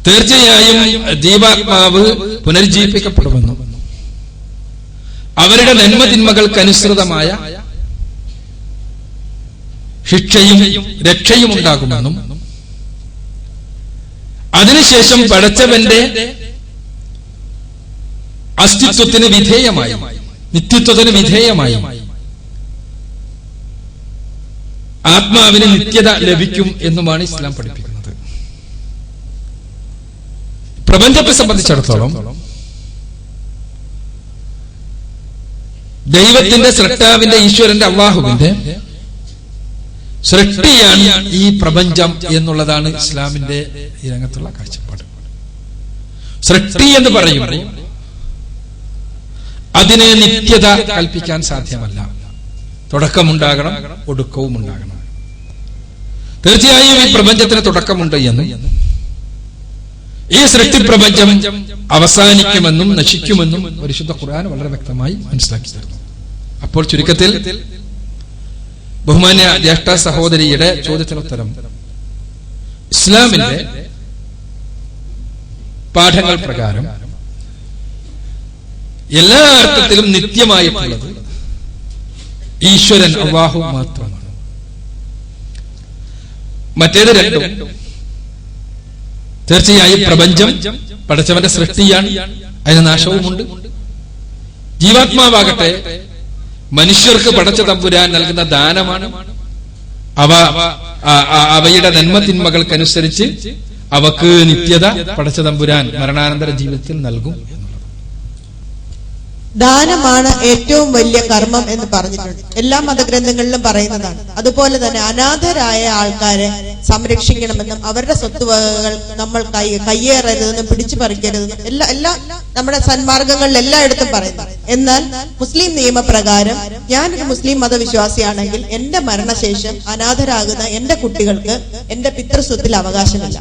തീർച്ചയായും ജീവാത്മാവ് പുനർജീവിപ്പിക്കപ്പെടുമെന്നും അവരുടെ നന്മതിന്മകൾക്കനുസൃതമായ ശിക്ഷയും രക്ഷയും ഉണ്ടാകുമെന്നും അതിനുശേഷം പടച്ചവന്റെ അസ്തിത്വത്തിന് വിധേയമായി, നിത്യത്വത്തിന് വിധേയമായി ആത്മാവിന് നിത്യത ലഭിക്കും എന്നുമാണ് ഇസ്ലാം പഠിപ്പിക്കുന്നത്. പ്രപഞ്ചത്തെ സംബന്ധിച്ചിടത്തോളം ദൈവത്തിന്റെ, സ്രഷ്ടാവിന്റെ, ഈശ്വരന്റെ, അള്ളാഹുവിന്റെ സൃഷ്ടിയാണ് ഈ പ്രപഞ്ചം എന്നുള്ളതാണ് ഇസ്ലാമിന്റെ ഈ രംഗത്തുള്ള കാഴ്ചപ്പാട്. സൃഷ്ടി എന്ന് പറയുമ്പോൾ അതിനെ നിത്യത കൽപ്പിക്കാൻ സാധ്യമല്ല. തുടക്കമുണ്ടാകണം, ഒടുക്കവും ഉണ്ടാകണം. തീർച്ചയായും ഈ പ്രപഞ്ചത്തിന് തുടക്കമുണ്ട് എന്നും ഈ സൃഷ്ടി പ്രപഞ്ചം അവസാനിക്കുമെന്നും നശിക്കുമെന്നും പരിശുദ്ധ ഖുർആൻ വളരെ വ്യക്തമായി മനസ്സിലാക്കി തരുന്നു. അപ്പോൾ ചുരുക്കത്തിൽ ബഹുമാന്യ ജ്യേഷ്ഠ സഹോദരിയുടെ ചോദ്യത്തിന് ഉത്തരം, ഇസ്ലാമിന്റെ പാഠങ്ങൾ പ്രകാരം എല്ലാ അർത്ഥത്തിലും നിത്യമായിട്ടുള്ളത് ഈശ്വരൻ അല്ലാഹു മാത്രമാണ്. മറ്റേത് രണ്ടും തീർച്ചയായും പ്രപഞ്ചം പടച്ചവന്റെ സൃഷ്ടിയാണ്, അതിന് നാശവുമുണ്ട്. ജീവാത്മാവാകട്ടെ മനുഷ്യർക്ക് പടച്ച തമ്പുരാൻ നൽകുന്ന ദാനമാണ്. അവയുടെ നന്മതിന്മകൾക്കനുസരിച്ച് അവക്ക് നിത്യത പടച്ച തമ്പുരാൻ മരണാനന്തര ജീവിതത്തിൽ നൽകും. ദാനമാണ് ഏറ്റവും വലിയ കർമ്മം എന്ന് പറഞ്ഞിട്ടുണ്ട്. എല്ലാ മതഗ്രന്ഥങ്ങളിലും പറയുന്നതാണ്. അതുപോലെ തന്നെ അനാഥരായ ആൾക്കാരെ സംരക്ഷിക്കണമെന്നും അവരുടെ സ്വത്തുവകകൾ നമ്മൾ കയ്യേറരുതെന്നും പിടിച്ചു പറിക്കരുതെന്നും എല്ലാ നമ്മുടെ സന്മാർഗങ്ങളിൽ എല്ലായിടത്തും പറയുന്നു. എന്നാൽ മുസ്ലിം നിയമപ്രകാരം ഞാനൊരു മുസ്ലിം മതവിശ്വാസിയാണെങ്കിൽ എന്റെ മരണശേഷം അനാഥരാകുന്ന എന്റെ കുട്ടികൾക്ക് എന്റെ പിതൃസ്വത്തിൽ അവകാശമില്ല.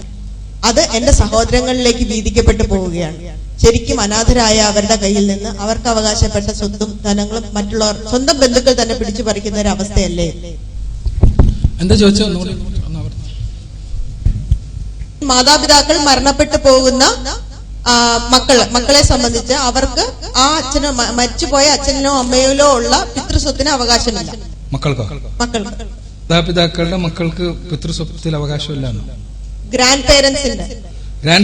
അത് എന്റെ സഹോദരങ്ങളിലേക്ക് വീതിക്കപ്പെട്ടു പോവുകയാണ്. ശരിക്കും അനാഥരായ അവരുടെ കയ്യിൽ നിന്ന് അവർക്ക് അവകാശപ്പെട്ട സ്വത്തും ധനങ്ങളും മറ്റുള്ളവർ സ്വന്തം ബന്ധുക്കൾ തന്നെ പിടിച്ചു പറിക്കുന്ന ഒരു അവസ്ഥയല്ലേ? എന്താ ചോദിച്ചോ? മാതാപിതാക്കൾ മരണപ്പെട്ടു പോകുന്ന മക്കളെ സംബന്ധിച്ച് അവർക്ക് ആ അച്ഛനോ മരിച്ചുപോയ അച്ഛനോ അമ്മയിലോ ഉള്ള പിതൃസ്വത്തിന് അവകാശമില്ല. മക്കൾക്ക് മാതാപിതാക്കളുടെ മക്കൾക്ക് പിതൃസ്വത്തിൽ അവകാശമില്ല. ഗ്രാൻഡ്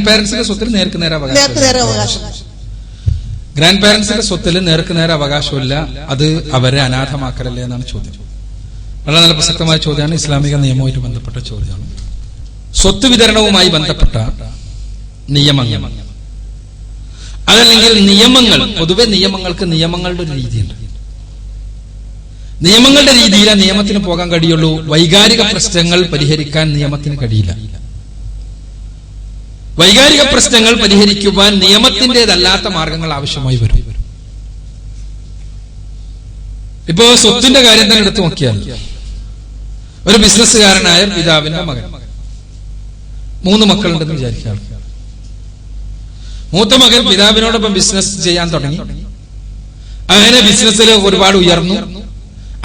പേരൻസിന്റെ സ്വത്തിൽ നേർക്ക് നേരെ അവകാശം. ഗ്രാൻഡ് പേരൻസിന്റെ സ്വത്തിൽ നേർക്ക് നേരെ അവകാശമില്ല. അത് അവരെ അനാഥമാക്കലല്ലേ എന്നാണ് ചോദ്യം. വളരെ നല്ല പ്രസക്തമായ ചോദ്യമാണ്. ഇസ്ലാമിക നിയമവുമായിട്ട് ബന്ധപ്പെട്ട ചോദ്യമാണ്. സ്വത്ത് വിതരണവുമായി ബന്ധപ്പെട്ട നിയമങ്ങൾ, അതല്ലെങ്കിൽ നിയമങ്ങൾ. പൊതുവെ നിയമങ്ങളുടെ ഒരു രീതിയുണ്ട്. നിയമങ്ങളുടെ രീതിയിലെ നിയമത്തിന് പോകാൻ കഴിയുള്ളൂ. വൈകാരിക പ്രശ്നങ്ങൾ പരിഹരിക്കാൻ നിയമത്തിന് കഴിയില്ല. വൈകാരിക പ്രശ്നങ്ങൾ പരിഹരിക്കുവാൻ നിയമത്തിൻ്റെതല്ലാത്ത മാർഗങ്ങൾ ആവശ്യമായി വരും. ഇപ്പോ സ്വത്തിന്റെ കാര്യം തന്നെ എടുത്തു നോക്കിയാൽ, ഒരു ബിസിനസ്സുകാരനായ പിതാവിന്റെ മകൻ, 3 മക്കളുണ്ടെന്ന് വിചാരിക്കുക. മൂത്ത മകൻ പിതാവിനോടൊപ്പം ബിസിനസ് ചെയ്യാൻ തുടങ്ങി. അങ്ങനെ ബിസിനസ്സിൽ ഒരുപാട് ഉയർന്നു.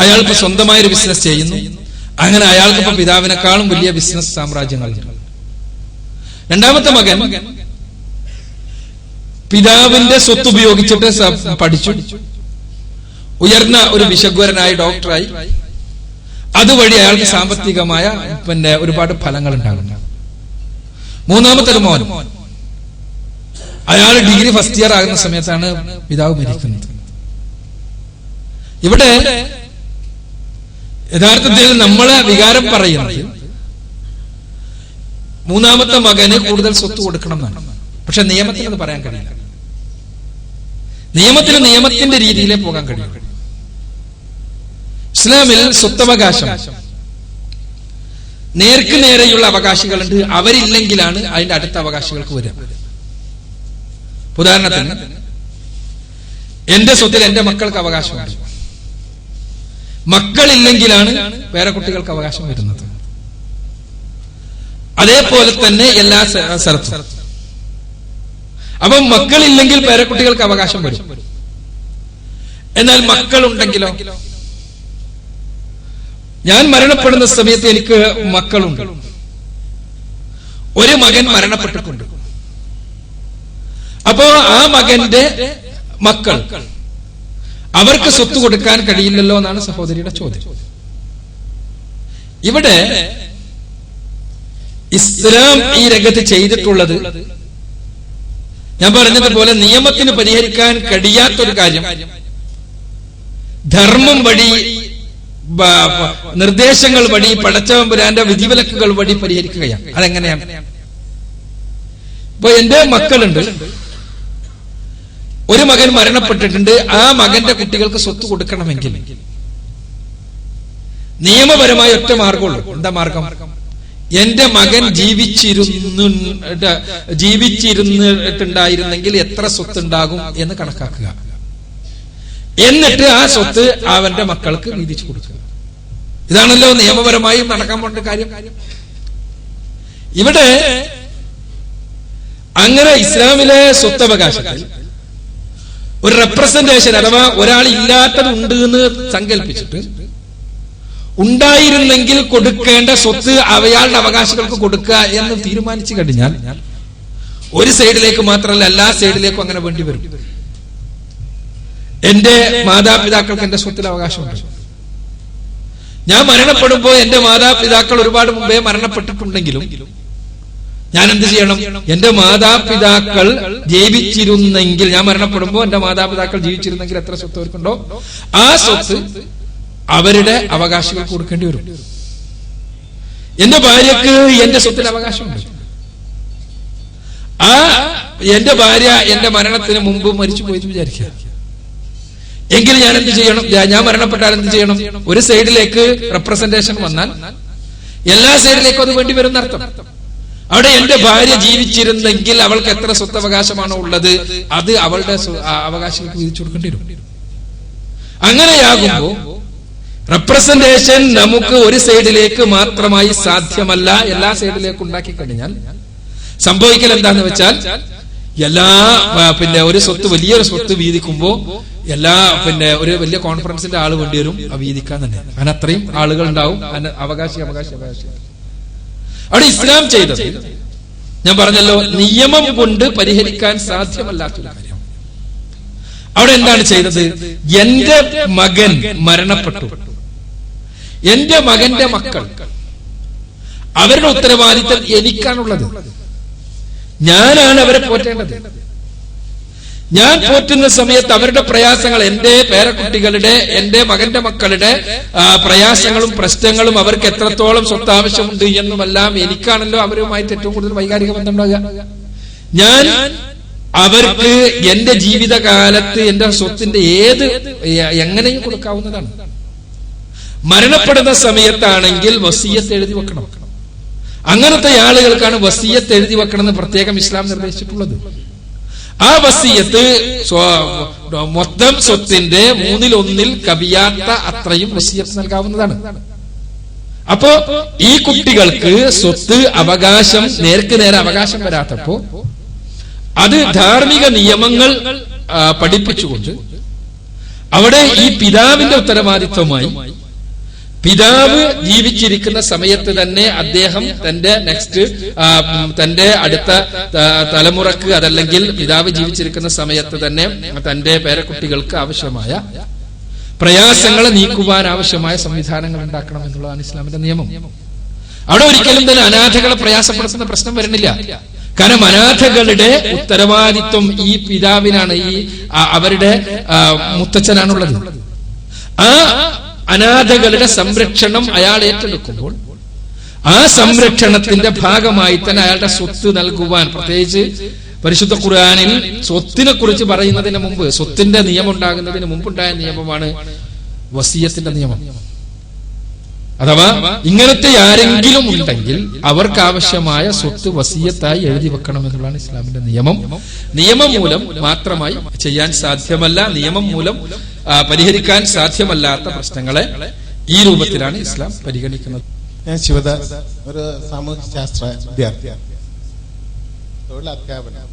അയാൾക്ക് സ്വന്തമായൊരു ബിസിനസ് ചെയ്യുന്നു. അങ്ങനെ അയാൾക്കിപ്പോ പിതാവിനേക്കാളും വലിയ ബിസിനസ് സാമ്രാജ്യങ്ങൾ. രണ്ടാമത്തെ മകൻ പിതാവിന്റെ സ്വത്ത് ഉപയോഗിച്ചിട്ട് പഠിച്ചു, ഉയർന്ന ഒരു വിശഗ്വരനായി ഡോക്ടറായി. അതുവഴി അയാൾക്ക് സാമ്പത്തികമായ ഒരുപാട് ഫലങ്ങൾ ഉണ്ടാകുന്നു. മൂന്നാമത്തെ ഒരു മോൻ, അയാൾ ഡിഗ്രി ഫസ്റ്റ് ഇയർ ആകുന്ന സമയത്താണ് പിതാവ് മരിക്കുന്നത്. ഇവിടെ യഥാർത്ഥത്തിൽ നമ്മളെ വികാരം പറയുന്നത് മൂന്നാമത്തെ മകന് കൂടുതൽ സ്വത്ത് കൊടുക്കണം എന്നാണ്. പക്ഷെ നിയമത്തിന് അത് പറയാൻ കഴിയില്ല. നിയമത്തിന് നിയമത്തിന്റെ രീതിയിലേ പോകാൻ കഴിയും. ഇസ്ലാമിൽ സ്വത്തവകാശം നേർക്ക് നേരെയുള്ള അവകാശികളുണ്ട്. അവരില്ലെങ്കിലാണ് അതിന്റെ അടുത്ത അവകാശികൾക്ക് വരിക. ഉദാഹരണത്തിന്, എന്റെ സ്വത്തിൽ എന്റെ മക്കൾക്ക് അവകാശമുണ്ട്. മക്കളില്ലെങ്കിലാണ് പേരക്കുട്ടികൾക്ക് അവകാശം വരുന്നത്. അതേപോലെ തന്നെ എല്ലാ സ്ഥലത്തും. അപ്പം മക്കളില്ലെങ്കിൽ പേരക്കുട്ടികൾക്ക് അവകാശം വരും. എന്നാൽ മക്കളുണ്ടെങ്കിലോ? ഞാൻ മരണപ്പെടുന്ന സമയത്ത് എനിക്ക് മക്കളുണ്ട്. ഒരു മകൻ മരണപ്പെട്ടിട്ടുണ്ട്. അപ്പോ ആ മകന്റെ മക്കൾ, അവർക്ക് സ്വത്ത് കൊടുക്കാൻ കഴിയില്ലല്ലോ എന്നാണ് സഹോദരിയുടെ ചോദ്യം. ഇവിടെ ഇസ്ലാം ഈ രംഗത്ത് ചെയ്തിട്ടുള്ളത്, ഞാൻ പറഞ്ഞതുപോലെ നിയമത്തിന് പരിഹരിക്കാൻ കഴിയാത്തൊരു കാര്യം ധർമ്മം വഴി, നിർദ്ദേശങ്ങൾ വഴി, പടച്ചതമ്പുരാന്റെ വിധിവിലക്കുകൾ വഴി പരിഹരിക്കുകയാണ്. അതെങ്ങനെയാണ്? ഇപ്പൊ എന്റെ മക്കളുണ്ട്, ഒരു മകൻ മരണപ്പെട്ടിട്ടുണ്ട്. ആ മകന്റെ കുട്ടികൾക്ക് സ്വത്ത് കൊടുക്കണമെങ്കിൽ നിയമപരമായ ഒറ്റ മാർഗമുള്ളൂ. എന്താ മാർഗം? എന്റെ മകൻ ജീവിച്ചിരുന്നിട്ടുണ്ടായിരുന്നെങ്കിൽ എത്ര സ്വത്ത് ഉണ്ടാകും എന്ന് കണക്കാക്കുക. എന്നിട്ട് ആ സ്വത്ത് അവന്റെ മക്കൾക്ക് വീതിച്ചു കൊടുക്കുക. ഇതാണല്ലോ നിയമപരമായി നടക്കാൻ പോണ്ട കാര്യം. ഇവിടെ അങ്ങനെ ഇസ്ലാമിലെ സ്വത്തവകാശത്തിൽ ഒരു റെപ്രസെന്റേഷൻ, അഥവാ ഒരാൾ ഇല്ലാത്തതുണ്ട് എന്ന് സങ്കല്പിച്ചിട്ട് ഉണ്ടായിരുന്നെങ്കിൽ കൊടുക്കേണ്ട സ്വത്ത് അയാളുടെ അവകാശികൾക്ക് കൊടുക്കുക എന്ന് തീരുമാനിച്ചു കഴിഞ്ഞാൽ ഒരു സൈഡിലേക്ക് മാത്രമല്ല, എല്ലാ സൈഡിലേക്കും അങ്ങനെ വേണ്ടി വരും. എന്റെ മാതാപിതാക്കൾക്ക് എന്റെ സ്വത്തിൽ അവകാശമുണ്ട്. ഞാൻ മരണപ്പെടുമ്പോ എന്റെ മാതാപിതാക്കൾ ഒരുപാട് മുമ്പേ മരണപ്പെട്ടിട്ടുണ്ടെങ്കിലും ഞാൻ എന്ത് ചെയ്യണം? എന്റെ മാതാപിതാക്കൾ ജീവിച്ചിരുന്നെങ്കിൽ, ഞാൻ മരണപ്പെടുമ്പോ എന്റെ മാതാപിതാക്കൾ ജീവിച്ചിരുന്നെങ്കിൽ എത്ര സ്വത്ത് അവർക്കുണ്ടോ ആ സ്വത്ത് അവരുടെ അവകാശികൾക്ക് കൊടുക്കേണ്ടി വരും. എന്റെ ഭാര്യക്ക് എന്റെ സ്വത്തിൽ അവകാശമുണ്ട്. ആ എന്റെ ഭാര്യ എന്റെ മരണത്തിന് മുമ്പ് മരിച്ചു പോയി വിചാരിക്കുക. എങ്കിൽ ഞാൻ എന്ത് ചെയ്യണം? ഞാൻ മരണപ്പെട്ടാൽ എന്ത് ചെയ്യണം? ഒരു സൈഡിലേക്ക് റെപ്രസെന്റേഷൻ വന്നാൽ എല്ലാ സൈഡിലേക്കും അത് വേണ്ടി വരും എന്നർത്ഥം. അവിടെ എന്റെ ഭാര്യ ജീവിച്ചിരുന്നെങ്കിൽ അവൾക്ക് എത്ര സ്വത്തവകാശമാണോ ഉള്ളത് അത് അവളുടെ അവകാശികൾക്ക് വിധിച്ചു കൊടുക്കേണ്ടി വരും. അങ്ങനെയാകുമ്പോ റെപ്രസെന്റേഷൻ നമുക്ക് ഒരു സൈഡിലേക്ക് മാത്രമായി സാധ്യമല്ല, എല്ലാ സൈഡിലേക്കും ഉണ്ടാക്കി കഴിഞ്ഞാൽ സംഭവിക്കൽ എന്താന്ന് വെച്ചാൽ, ഒരു സ്വത്ത്, വലിയൊരു സ്വത്ത് വീതിക്കുമ്പോ ഒരു വലിയ കോൺഫറൻസിന്റെ ആള് വേണ്ടി വരും ആ വീതിക്കാൻ തന്നെ. അങ്ങനെ അത്രയും ആളുകൾ ഉണ്ടാവും, അവകാശി. അവിടെ ഇസ്ലാം ചെയ്തത് ഞാൻ പറഞ്ഞല്ലോ, നിയമം കൊണ്ട് പരിഹരിക്കാൻ സാധ്യമല്ലാത്തൊരു കാര്യം. അവിടെ എന്താണ് ചെയ്തത്? എന്റെ മകൻ മരണപ്പെട്ടു, എന്റെ മകന്റെ മക്കൾ, അവരുടെ ഉത്തരവാദിത്തം എനിക്കാണുള്ളത്. ഞാനാണ് അവരെ പോറ്റേണ്ടത്. ഞാൻ പോറ്റുന്ന സമയത്ത് അവരുടെ പ്രയാസങ്ങൾ, എന്റെ പേരക്കുട്ടികളുടെ, എന്റെ മകന്റെ മക്കളുടെ പ്രയാസങ്ങളും പ്രശ്നങ്ങളും, അവർക്ക് എത്രത്തോളം സ്വത്ത് ആവശ്യമുണ്ട് എന്നുമെല്ലാം എനിക്കാണല്ലോ അവരുമായിട്ട് ഏറ്റവും കൂടുതൽ വൈകാരിക ബന്ധം ഉണ്ടാകുക. ഞാൻ അവർക്ക് എന്റെ ജീവിതകാലത്ത് എന്റെ സ്വത്തിന്റെ എങ്ങനെയും കൊടുക്കാവുന്നതാണ്. മരണപ്പെടുന്ന സമയത്താണെങ്കിൽ വസിയത്ത് എഴുതി വെക്കണം. അങ്ങനത്തെ ആളുകൾക്കാണ് വസിയത്ത് എഴുതി വെക്കണം എന്ന് പ്രത്യേകം ഇസ്ലാം നിർദ്ദേശിച്ചിട്ടുള്ളത്. ആ വസിയത്ത് മൊത്തം സ്വത്തിന്റെ 1/3 കവിയാത്ത അത്രയും വസിയത്ത് നൽകാവുന്നതാണ്. അപ്പോ ഈ കുട്ടികൾക്ക് സ്വത്ത് അവകാശം നേർക്ക് നേരെ അവകാശം വരാത്തപ്പോ അത് ധാർമ്മിക നിയമങ്ങൾ പഠിപ്പിച്ചുകൊണ്ട് അവിടെ ഈ പിതാവിന്റെ ഉത്തരവാദിത്വമായി, പിതാവ് ജീവിച്ചിരിക്കുന്ന സമയത്ത് തന്നെ അദ്ദേഹം തന്റെ അടുത്ത തലമുറക്ക്, അതല്ലെങ്കിൽ പിതാവ് ജീവിച്ചിരിക്കുന്ന സമയത്ത് തന്നെ തന്റെ പേരക്കുട്ടികൾക്ക് ആവശ്യമായ പ്രയാസങ്ങളെ നീക്കുവാൻ ആവശ്യമായ സംവിധാനങ്ങൾ ഉണ്ടാക്കണം എന്നുള്ളതാണ് ഇസ്ലാമിന്റെ നിയമം. അവിടെ ഒരിക്കലും തന്നെ അനാഥകളെ പ്രയാസപ്പെടുത്തുന്ന പ്രശ്നം വരുന്നില്ല. കാരണം അനാഥകളുടെ ഉത്തരവാദിത്വം ഈ പിതാവിനാണ്, അവരുടെ മുത്തച്ഛനാണുള്ളത്. ആ അനാഥകളുടെ സംരക്ഷണം അയാൾ ഏറ്റെടുക്കുമ്പോൾ ആ സംരക്ഷണത്തിന്റെ ഭാഗമായി തന്നെ അയാളുടെ സ്വത്ത് നൽകുവാൻ, പ്രത്യേകിച്ച് പരിശുദ്ധ ഖുർആനിൽ സ്വത്തിനെ കുറിച്ച് പറയുന്നതിന് മുമ്പ്, സ്വത്തിന്റെ നിയമം ഉണ്ടാകുന്നതിന് മുമ്പുണ്ടായ നിയമമാണ് വസിയത്തിന്റെ നിയമം. അഥവാ ഇങ്ങനത്തെ ആരെങ്കിലും ഉണ്ടെങ്കിൽ അവർക്ക് ആവശ്യമായ സ്വത്ത് വസിയത്തായി എഴുതി വെക്കണം എന്നുള്ളതാണ് ഇസ്ലാമിന്റെ നിയമം. നിയമം മൂലം മാത്രമായി ചെയ്യാൻ സാധ്യമല്ല, നിയമം മൂലം പരിഹരിക്കാൻ സാധ്യമല്ലാത്ത പ്രശ്നങ്ങളെ ഈ രൂപത്തിലാണ് ഇസ്ലാം പരിഗണിക്കുന്നത്. ഞാൻ ശിവദാസ്, ഒരു സാമൂഹ്യ ശാസ്ത്ര വിദ്യാർത്ഥിയാണ്, തൊഴിലധ്യാപനം.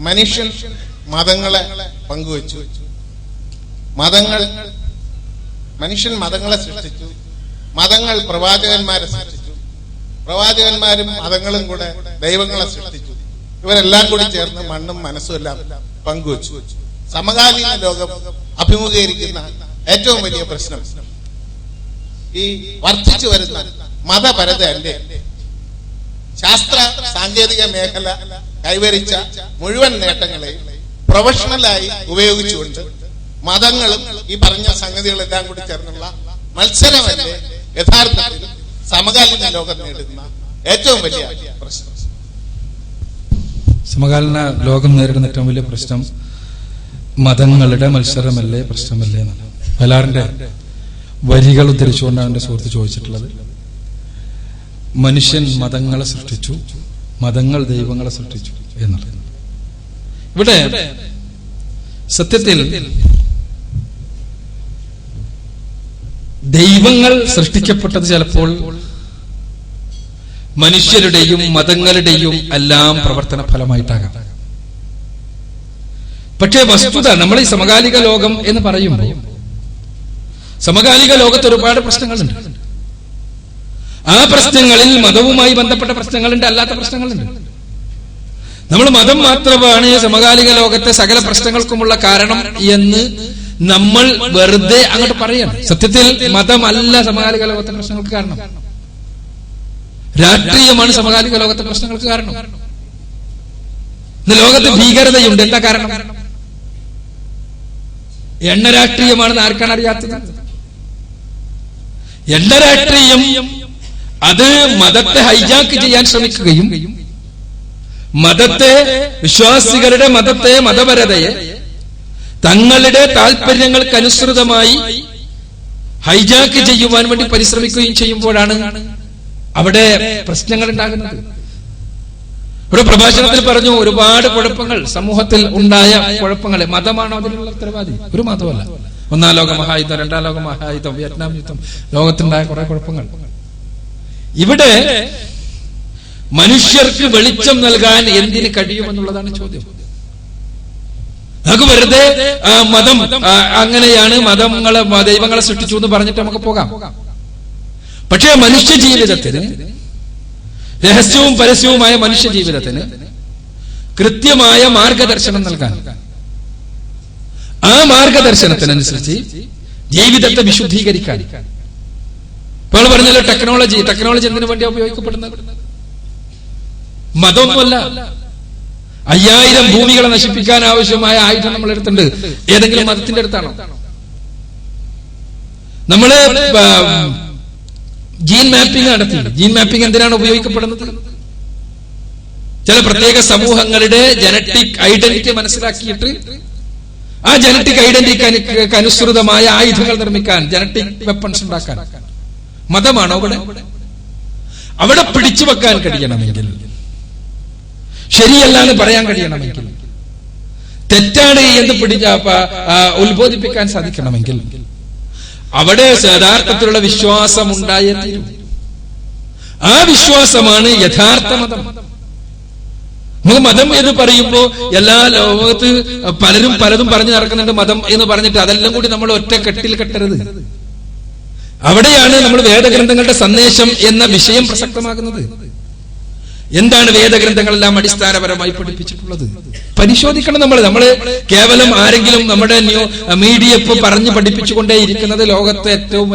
മനുഷ്യൻ മതങ്ങളെ പങ്കുവച്ചു. മനുഷ്യൻ മതങ്ങളെ സൃഷ്ടിച്ചു. മതങ്ങൾ പ്രവാചകന്മാരെ സൃഷ്ടിച്ചു. പ്രവാചകന്മാരും മതങ്ങളും കൂടെ ദൈവങ്ങളെ സൃഷ്ടിച്ചു. ഇവരെല്ലാം കൂടി ചേർന്ന് മണ്ണും മനസ്സും എല്ലാം പങ്കുവച്ചു. സമകാലീന ലോകം അഭിമുഖീകരിക്കുന്ന ഏറ്റവും വലിയ പ്രശ്നം ഈ വർദ്ധിച്ചു വരുന്ന മതപരത അല്ലേ? ശാസ്ത്ര സാങ്കേതിക മേഖല കൈവരിച്ച മുഴുവൻ നേട്ടങ്ങളെയും പ്രൊഫഷണലായി ഉപയോഗിച്ചുകൊണ്ട് മതങ്ങളും ഈ പറഞ്ഞ സംഗതികളെല്ലാം കൂടി ചേർന്നുള്ള മത്സരമല്ലേ യഥാർത്ഥത്തിൽ സമകാലീന ലോകം നേരിടുന്ന ഏറ്റവും വലിയ പ്രശ്നം? സമകാലീന ലോകം നേരിടുന്ന ഏറ്റവും വലിയ പ്രശ്നം മതങ്ങളുടെ മത്സരമല്ലേ, പ്രശ്നമല്ലേ എന്നാണ്. വയലാറിന്റെ വരികൾ ഉദ്ധരിച്ചുകൊണ്ടാണ് എന്റെ സുഹൃത്ത് ചോദിച്ചിട്ടുള്ളത്. മനുഷ്യൻ മതങ്ങളെ സൃഷ്ടിച്ചു, മതങ്ങൾ ദൈവങ്ങളെ സൃഷ്ടിച്ചു എന്നുള്ളത്. ഇവിടെ സത്യത്തിൽ ദൈവങ്ങൾ സൃഷ്ടിക്കപ്പെട്ടത് ചിലപ്പോൾ മനുഷ്യരുടെയും മതങ്ങളുടെയും എല്ലാം പ്രവർത്തന ഫലമായിട്ടാകാം. പക്ഷേ വസ്തുത, നമ്മൾ ഈ സമകാലിക ലോകം എന്ന് പറയുമ്പോൾ സമകാലിക ലോകത്ത് ഒരുപാട് പ്രശ്നങ്ങളുണ്ട്. ആ പ്രശ്നങ്ങളിൽ മതവുമായി ബന്ധപ്പെട്ട പ്രശ്നങ്ങളുണ്ട്, അല്ലാത്ത പ്രശ്നങ്ങളുണ്ട്. നമ്മൾ മതം മാത്രമാണ് സമകാലിക ലോകത്തെ സകല പ്രശ്നങ്ങൾക്കുമുള്ള കാരണം എന്ന് നമ്മൾ വെറുതെ അങ്ങോട്ട് പറയണം. സത്യത്തിൽ മതമല്ല സമകാലിക ലോകത്തെ പ്രശ്നങ്ങൾക്ക് കാരണം. രാഷ്ട്രീയമാണ് സമകാലിക ലോകത്തെ പ്രശ്നങ്ങൾക്ക് കാരണം. ഇന്ന് ലോകത്ത് ഭീകരതയുണ്ട്. എന്താ കാരണം? എണ്ണ രാഷ്ട്രീയമാണെന്ന് ആർക്കാണ് അറിയാത്തത്? എണ്ണ രാഷ്ട്രീയം അത് മതത്തെ ഹൈജാക്ക് ചെയ്യാൻ ശ്രമിക്കുകയും മതത്തെ, വിശ്വാസികളുടെ മതത്തെ, മതപരതയെ തങ്ങളുടെ താല്പര്യങ്ങൾക്കനുസൃതമായി ഹൈജാക്ക് ചെയ്യുവാൻ വേണ്ടി പരിശ്രമിക്കുകയും ചെയ്യുമ്പോഴാണ് അവിടെ പ്രശ്നങ്ങൾ ഉണ്ടാകുന്നത്. ഇവിടെ പ്രഭാഷണത്തിൽ പറഞ്ഞു ഒരുപാട് കുഴപ്പങ്ങൾ സമൂഹത്തിൽ ഉണ്ടായ കുഴപ്പങ്ങൾ. മതമാണോ അതിനുള്ള ഉത്തരവാദി? ഒരു മതമല്ല. 1-ാം ലോക മഹായുദ്ധം, 2-ാം ലോക മഹായുദ്ധം, വിയറ്റ്നാം യുദ്ധം, ലോകത്തുണ്ടായ കുറെ കുഴപ്പങ്ങൾ. ഇവിടെ മനുഷ്യർക്ക് വെളിച്ചം നൽകാൻ എന്തിന് കഴിയുമെന്നുള്ളതാണ് ചോദ്യം. നമുക്ക് വെറുതെ മതം അങ്ങനെയാണ്, മതങ്ങളെ ദൈവങ്ങളെ സൃഷ്ടിച്ചു എന്ന് പറഞ്ഞിട്ട് നമുക്ക് പോകാം. പക്ഷേ മനുഷ്യ ജീവിതത്തിന് രഹസ്യവും പരസ്യവുമായ മനുഷ്യ ജീവിതത്തിന് കൃത്യമായ മാർഗദർശനം നൽകാൻ, ആ മാർഗദർശനത്തിനനുസരിച്ച് ജീവിതത്തെ വിശുദ്ധീകരിക്കാൻ. ഇപ്പോൾ പറഞ്ഞല്ലോ ടെക്നോളജി എന്തിനു വേണ്ടി ഉപയോഗിക്കപ്പെടുന്നത്? മതമൊന്നുമല്ല. 5000 ഭൂമികളെ നശിപ്പിക്കാൻ ആവശ്യമായ ആയുധം നമ്മൾ എടുത്തിട്ടുണ്ട്. ഏതെങ്കിലും മതത്തിന്റെ അടുത്താണോ? നമ്മള് ജീൻ മാപ്പിംഗ് നടത്തി. ജീൻ മാപ്പിംഗ് എന്തിനാണ് ഉപയോഗിക്കപ്പെടുന്നത്? ചില പ്രത്യേക സമൂഹങ്ങളുടെ ജനറ്റിക് ഐഡന്റിറ്റി മനസ്സിലാക്കിയിട്ട് ആ ജനറ്റിക് ഐഡന്റിറ്റിക്ക് അനുസൃതമായ ആയുധങ്ങൾ നിർമ്മിക്കാൻ, ജനറ്റിക് വെപ്പൺസ് ഉണ്ടാക്കാൻ. മതമാണോ അവിടെ? അവിടെ പിടിച്ചു വെക്കാൻ കഴിയണമെങ്കിൽ, ശരിയല്ല എന്ന് പറയാൻ കഴിയണമെങ്കിൽ, തെറ്റാണ് എന്ന് ഉത്ബോധിപ്പിക്കാൻ സാധിക്കണമെങ്കിൽ അവിടെ യഥാർത്ഥത്തിലുള്ള വിശ്വാസം ഉണ്ടായേ തീരും. ആ വിശ്വാസമാണ് യഥാർത്ഥ മതം. നമുക്ക് മതം എന്ന് പറയുമ്പോ എല്ലാ ലോകത്ത് പലതും പറഞ്ഞു നടക്കുന്നുണ്ട് മതം എന്ന് പറഞ്ഞിട്ട് അതെല്ലാം കൂടി നമ്മൾ ഒറ്റ കെട്ടിൽ കെട്ടരുത്. അവിടെയാണ് നമ്മൾ വേദഗ്രന്ഥങ്ങളുടെ സന്ദേശം എന്ന വിഷയം പ്രസക്തമാകുന്നത്. എന്താണ് വേദഗ്രന്ഥങ്ങളെല്ലാം അടിസ്ഥാനപരമായി പഠിപ്പിച്ചിട്ടുള്ളത്? പരിശോധിക്കണം. നമ്മള് കേവലം ആരെങ്കിലും നമ്മുടെ മീഡിയ ഇപ്പൊ പറഞ്ഞു പഠിപ്പിച്ചുകൊണ്ടേ ഇരിക്കുന്നത് ലോകത്തെ ഏറ്റവും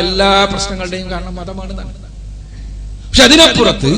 എല്ലാ പ്രശ്നങ്ങളുടെയും കാരണം മതമാണ്. പക്ഷെ അതിനപ്പുറത്ത്